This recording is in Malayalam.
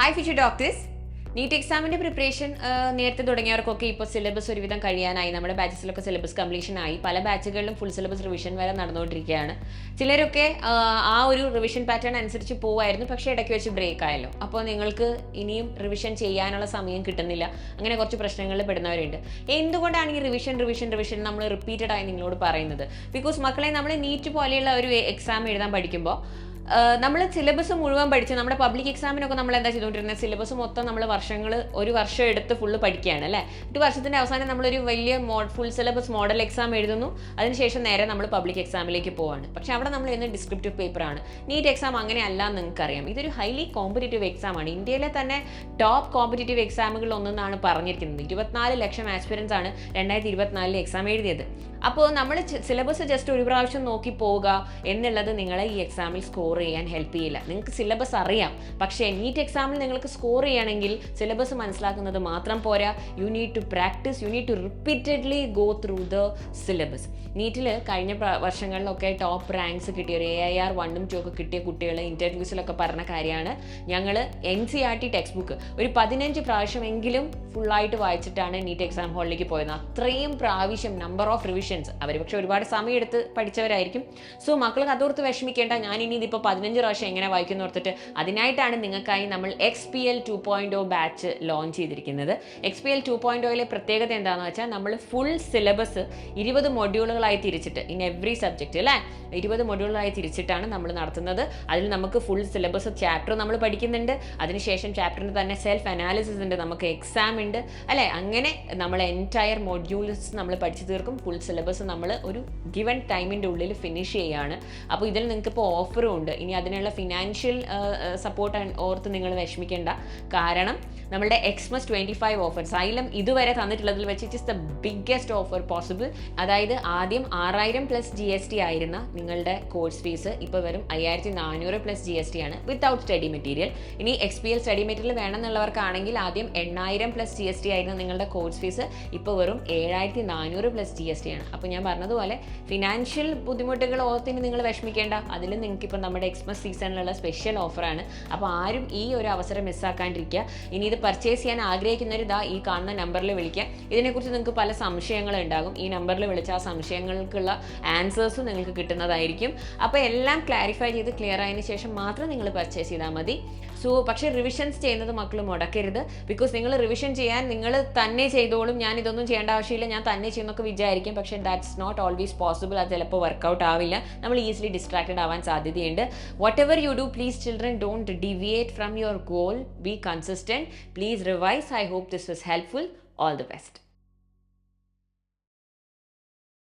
Hi future doctors. NEET examine preparation നേരത്തെ തുടങ്ങിയവർക്കൊക്കെ ഇപ്പോൾ സിലബസ് ഒരുവിധം കഴിയാനായി നമ്മുടെ ബാച്ചസിലൊക്കെ സിലബസ് കംപ്ലീഷൻ ആയി പല ബാച്ചുകളിലും ഫുൾ സിലബസ് റിവിഷൻ വരെ നടന്നുകൊണ്ടിരിക്കുകയാണ് ചിലരൊക്കെ ആ ഒരു റിവിഷൻ പാറ്റേൺ അനുസരിച്ച് പോവായിരുന്നു പക്ഷേ ഇടയ്ക്ക് വെച്ച് ബ്രേക്ക് ആയല്ലോ അപ്പോൾ നിങ്ങൾക്ക് ഇനിയും റിവിഷൻ ചെയ്യാനുള്ള സമയം കിട്ടുന്നില്ല അങ്ങനെ കുറച്ച് പ്രശ്നങ്ങളിൽ പെടുന്നവരുണ്ട് എന്തുകൊണ്ടാണ് ഈ റിവിഷൻ നമ്മൾ റിപ്പീറ്റഡ് ആയി നിങ്ങളോട് പറയുന്നത് ബിക്കോസ് മക്കളെ നമ്മൾ നീറ്റ് പോലെയുള്ള ഒരു എക്സാം എഴുതാൻ പഠിക്കുമ്പോൾ നമ്മൾ സിലബസ് മുഴുവൻ പഠിച്ച് നമ്മുടെ പബ്ലിക് എക്സാമിനൊക്കെ നമ്മൾ എന്താ ചെയ്തുകൊണ്ടിരുന്നത് സിലബസ് മൊത്തം നമ്മൾ ഒരു വർഷം എടുത്ത് ഫുള്ള് പഠിക്കുകയാണ് അല്ലേ ഒരു വർഷത്തിൻ്റെ അവസാനം നമ്മളൊരു വലിയ ഫുൾ സിലബസ് മോഡൽ എക്സാം എഴുതുന്നു അതിനുശേഷം നേരെ നമ്മൾ പബ്ലിക് എക്സാമിലേക്ക് പോവാണ് പക്ഷേ അവിടെ നമ്മൾ എഴുതുന്ന ഡിസ്ക്രിപ്റ്റീവ് പേപ്പറാണ് നീറ്റ് എക്സാം അങ്ങനെ അല്ല എന്ന് നിങ്ങൾക്കറിയാം ഇതൊരു ഹൈലി കോമ്പറ്റീറ്റീവ് എക്സാമാണ് ഇന്ത്യയിലെ തന്നെ ടോപ്പ് കോമ്പറ്റീറ്റീവ് എക്സാമുകളിൽ ഒന്നെന്നാണ് പറഞ്ഞിരിക്കുന്നത് 24 ലക്ഷം ആസ്പിരൻസ് ആണ് 2024 എക്സാം എഴുതിയത് അപ്പോൾ നമ്മൾ സിലബസ് ജസ്റ്റ് ഒരു പ്രാവശ്യം നോക്കി പോവുക എന്നുള്ളത് നിങ്ങളെ ഈ എക്സാമിൽ സ്കോർ ചെയ്യാൻ ഹെൽപ്പ് ചെയ്യില്ല നിങ്ങൾക്ക് സിലബസ് അറിയാം പക്ഷേ നീറ്റ് എക്സാമിൽ നിങ്ങൾക്ക് സ്കോർ ചെയ്യണമെങ്കിൽ സിലബസ് മനസ്സിലാക്കുന്നത് മാത്രം പോരാ you need to practice you need to repeatedly go through the syllabus നീറ്റിൽ കഴിഞ്ഞ വർഷങ്ങളിലൊക്കെ ടോപ്പ് റാങ്ക്സ് കിട്ടിയ ഒരു AIR 1 ഉം 2 ഒക്കെ കിട്ടിയ കുട്ടികൾ ഇൻ്റർവ്യൂസിലൊക്കെ പറഞ്ഞ കാര്യമാണ് ഞങ്ങൾ NCERT ടെക്സ്റ്റ് ബുക്ക് ഒരു 15 പ്രാവശ്യമെങ്കിലും ഫുള്ളായിട്ട് വായിച്ചിട്ടാണ് നീറ്റ് എക്സാം ഹാളിലേക്ക് പോയത് അത്രയും പ്രാവശ്യം നമ്പർ ഓഫ് റിവിഷൻസ് അവർ പക്ഷേ ഒരുപാട് സമയം എടുത്ത് പഠിച്ചവരായിരിക്കും സോ മക്കൾക്ക് അതോർത്ത് വിഷമിക്കേണ്ട ഞാൻ ഇനി ഇതിപ്പോൾ 15 പ്രാവശ്യം എങ്ങനെ വായിക്കുന്നു ഓർത്തിട്ട് അതിനായിട്ടാണ് നിങ്ങൾക്കായി നമ്മൾ XPL 2.0 ബാച്ച് ലോഞ്ച് ചെയ്തിരിക്കുന്നത് XPL 2.0 പ്രത്യേകത എന്താണെന്ന് വെച്ചാൽ നമ്മൾ ഫുൾ സിലബസ് 20 മൊഡ്യൂളുകളായി തിരിച്ചിട്ട് ഇൻ എവറി സബ്ജക്റ്റ് അല്ലേ 20 മൊഡ്യൂളുകളായി തിരിച്ചിട്ടാണ് നമ്മൾ നടത്തുന്നത് അതിൽ നമുക്ക് ഫുൾ സിലബസ് ചാപ്റ്റർ നമ്മൾ പഠിക്കുന്നുണ്ട് അതിനുശേഷം ചാപ്റ്ററിന് തന്നെ സെൽഫ് അനാലിസിസ് ഉണ്ട് നമുക്ക് എക്സാം ഉണ്ട് അല്ലേ അങ്ങനെ നമ്മൾ എൻറ്റയർ മൊഡ്യൂൾസ് നമ്മൾ പഠിച്ചു തീർക്കും ഫുൾ സിലബസ് നമ്മൾ ഒരു ഗിവൺ ടൈമിൻ്റെ ഉള്ളിൽ ഫിനിഷ് ചെയ്യുകയാണ് അപ്പോൾ ഇതിൽ നിങ്ങൾക്ക് ഇപ്പോൾ ഓഫറും ഉണ്ട് ഇനി അതിനുള്ള ഫിനാൻഷ്യൽ സപ്പോർട്ട് ഓർത്ത് നിങ്ങൾ വിഷമിക്കേണ്ട കാരണം നമ്മളുടെ എക്സ്മസ് 25 ഓഫർ Xylem ഇതുവരെ തന്നിട്ടുള്ളതിൽ വെച്ച് it is the biggest offer possible അതായത് ആദ്യം 6000 പ്ലസ് GST ആയിരുന്ന നിങ്ങളുടെ കോഴ്സ് ഫീസ് ഇപ്പോൾ വെറും 5400 പ്ലസ് GST ആണ് വിത്തൗട്ട് സ്റ്റഡി മെറ്റീരിയൽ ഇനി XPL സ്റ്റഡി മെറ്റീരിയൽ വേണമെന്നുള്ളവർക്കാണെങ്കിൽ ആദ്യം 8000 പ്ലസ് GST ആയിരുന്ന നിങ്ങളുടെ കോഴ്സ് ഫീസ് ഇപ്പോൾ വെറും 7400 പ്ലസ് GST ആണ് അപ്പോൾ ഞാൻ പറഞ്ഞതുപോലെ ഫിനാൻഷ്യൽ ബുദ്ധിമുട്ടുകൾ ഓർത്തിന് നിങ്ങൾ വിഷമിക്കേണ്ട അതിൽ നിങ്ങൾക്ക് ഇപ്പോൾ നമ്മുടെ എക്സ്മസ് സീസണിലുള്ള സ്പെഷ്യൽ ഓഫറാണ് അപ്പോൾ ആരും ഈ ഒരു അവസരം മിസ്സാക്കാണ്ടിരിക്കുക ഇനി ഇത് പർച്ചേസ് ചെയ്യാൻ ആഗ്രഹിക്കുന്നവർ ഈ കാണുന്ന നമ്പറിൽ വിളിക്കുക ഇതിനെക്കുറിച്ച് നിങ്ങൾക്ക് പല സംശയങ്ങളുണ്ടാകും ഈ നമ്പറിൽ വിളിച്ച ആ സംശയങ്ങൾക്കുള്ള ആൻസേഴ്സും നിങ്ങൾക്ക് കിട്ടുന്നതായിരിക്കും അപ്പോൾ എല്ലാം ക്ലാരിഫൈ ചെയ്ത് ക്ലിയർ ആയതിനു ശേഷം മാത്രം നിങ്ങൾ പർച്ചേസ് ചെയ്താൽ മതി പക്ഷേ റിവിഷൻസ് ചെയ്യുന്നത് മക്കൾ മുടക്കരുത് ബിക്കോസ് നിങ്ങൾ റിവിഷൻ ചെയ്യാൻ നിങ്ങൾ തന്നെ ചെയ്തോളും ഞാൻ ഇതൊന്നും ചെയ്യേണ്ട ആവശ്യമില്ല ഞാൻ തന്നെ ചെയ്യുന്നൊക്കെ വിചാരിക്കും പക്ഷേ ദാറ്റ്സ് നോട്ട് ഓൾവേസ് പോസിബിൾ അത് ചിലപ്പോൾ വർക്കൗട്ട് ആവില്ല നമ്മൾ ഈസിലി ഡിസ്ട്രാക്റ്റഡ് ആവാൻ സാധ്യതയുണ്ട് whatever you do please children don't deviate from your goal be consistent please revise I hope this was helpful all the best